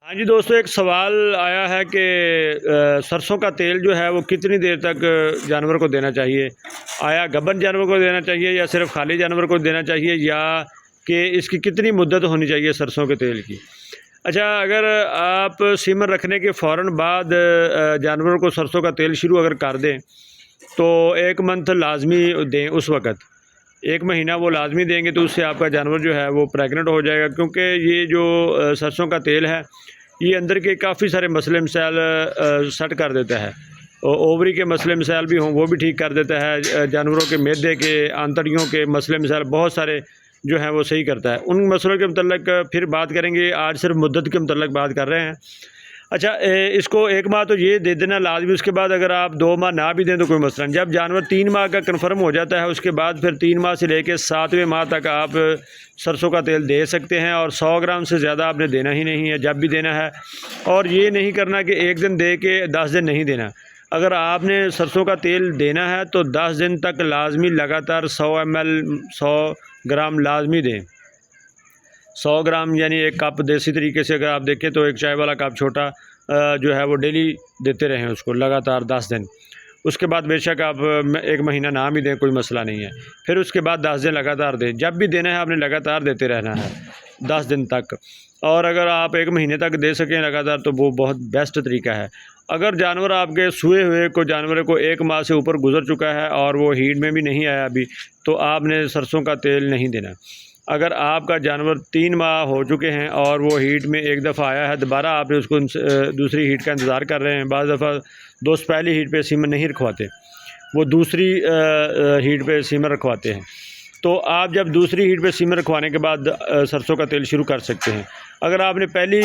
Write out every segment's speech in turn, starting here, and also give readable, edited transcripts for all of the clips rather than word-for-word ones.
हाँ जी दोस्तों, एक सवाल आया है कि सरसों का तेल जो है वो कितनी देर तक जानवर को देना चाहिए। आया गब्बन जानवर को देना चाहिए या सिर्फ खाली जानवर को देना चाहिए, या कि इसकी कितनी मुद्दत होनी चाहिए सरसों के तेल की। अच्छा, अगर आप सीमन रखने के फ़ौरन बाद जानवरों को सरसों का तेल शुरू अगर कर दें तो 1 मंथ लाजमी दें। उस वक़्त 1 महीना वो लाजमी देंगे तो उससे आपका जानवर जो है वो प्रेग्नेंट हो जाएगा, क्योंकि ये जो सरसों का तेल है ये अंदर के काफ़ी सारे मसले मसाइल सेट कर देता है। ओवरी के मसले मसाइल भी हों वो भी ठीक कर देता है। जानवरों के मैदे के, आंतड़ियों के मसले मसाइल बहुत सारे जो हैं वो सही करता है। उन मसलों के मतलब फिर बात करेंगे, आज सिर्फ मुद्दत के मतलब बात कर रहे हैं। अच्छा, इसको 1 माह तो ये दे देना लाजमी। उसके बाद अगर आप 2 माह ना भी दें तो कोई मसला नहीं। जब जानवर 3 माह का कन्फर्म हो जाता है उसके बाद फिर 3 माह से लेकर 7वें माह तक आप सरसों का तेल दे सकते हैं, और 100 ग्राम से ज़्यादा आपने देना ही नहीं है जब भी देना है। और ये नहीं करना कि 1 दिन दे के 10 दिन नहीं देना। अगर आपने सरसों का तेल देना है तो 10 दिन तक लाजमी लगातार 100 ml 100 ग्राम लाजमी दें। 100 ग्राम यानी 1 कप देसी तरीके से अगर आप देखें तो एक चाय वाला कप छोटा जो है वो डेली देते रहें उसको लगातार 10 दिन। उसके बाद बेशक आप 1 महीना ना भी दें, कोई मसला नहीं है। फिर उसके बाद 10 दिन लगातार दें। जब भी देना है आपने लगातार देते रहना है 10 दिन तक। और अगर आप 1 महीने तक दे सकें लगातार तो वो बहुत बेस्ट तरीका है। अगर जानवर आपके सूए हुए को जानवर को 1 माह से ऊपर गुजर चुका है और वो हीट में भी नहीं आया अभी, तो आपने सरसों का तेल नहीं देना। अगर आपका जानवर 3 माह हो चुके हैं और वो हीट में एक दफ़ा आया है, दोबारा आपने उसको दूसरी हीट का इंतज़ार कर रहे हैं। बाज़ दफ़ा दोस्त पहली हीट पे सीमन नहीं रखवाते, वो दूसरी हीट पे सीमन रखवाते हैं। तो आप जब दूसरी हीट पे सीमन रखवाने के बाद सरसों का तेल शुरू कर सकते हैं। अगर आपने पहली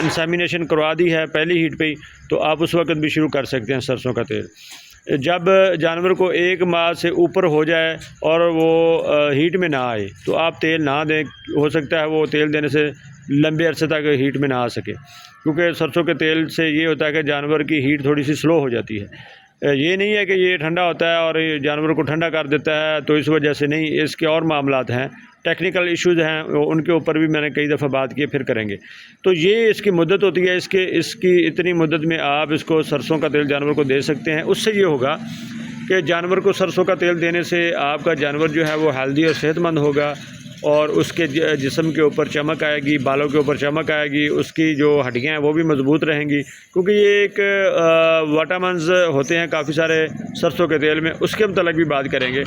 इंसेमिनेशन करवा दी है पहली हीट पे ही, तो आप उस वक्त भी शुरू कर सकते हैं सरसों का तेल। जब जानवर को 1 माह से ऊपर हो जाए और वो हीट में ना आए तो आप तेल ना दें। हो सकता है वो तेल देने से लंबे अरसे तक हीट में ना आ सके, क्योंकि सरसों के तेल से ये होता है कि जानवर की हीट थोड़ी सी स्लो हो जाती है। ये नहीं है कि ये ठंडा होता है और ये जानवर को ठंडा कर देता है, तो इस वजह से नहीं, इसके और मामलात हैं, टेक्निकल इश्यूज़ हैं, उनके ऊपर भी मैंने कई दफ़ा बात की, फिर करेंगे। तो ये इसकी मुद्दत होती है। इसकी इतनी मुद्दत में आप इसको सरसों का तेल जानवर को दे सकते हैं। उससे ये होगा कि जानवर को सरसों का तेल देने से आपका जानवर जो है वो हेल्दी और सेहतमंद होगा, और उसके जिस्म के ऊपर चमक आएगी, बालों के ऊपर चमक आएगी, उसकी जो हड्डियाँ हैं वो भी मज़बूत रहेंगी। क्योंकि ये एक विटामिन्स होते हैं काफ़ी सारे सरसों के तेल में, उसके मतलब भी बात करेंगे।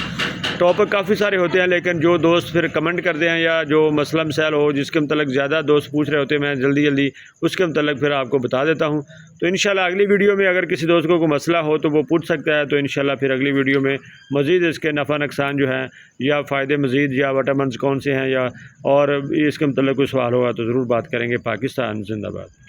टॉपिक काफ़ी सारे होते हैं, लेकिन जो दोस्त फिर कमेंट करते हैं या जो मसला मसाइल हो जिसके मतलब ज़्यादा दोस्त पूछ रहे होते हैं, मैं जल्दी उसके मतलब फिर आपको बता देता हूँ। तो इंशाल्लाह अगली वीडियो में अगर किसी दोस्त को कोई मसला हो तो वो पूछ सकता है, तो इंशाल्लाह फिर अगली वीडियो में मज़ीद इसके नफ़ा नुकसान जो हैं या फ़ायदे मज़ीद या विटामिन्स कौन से हैं या और इसके मतलब कोई सवाल होगा तो ज़रूर बात करेंगे। पाकिस्तान जिंदाबाद।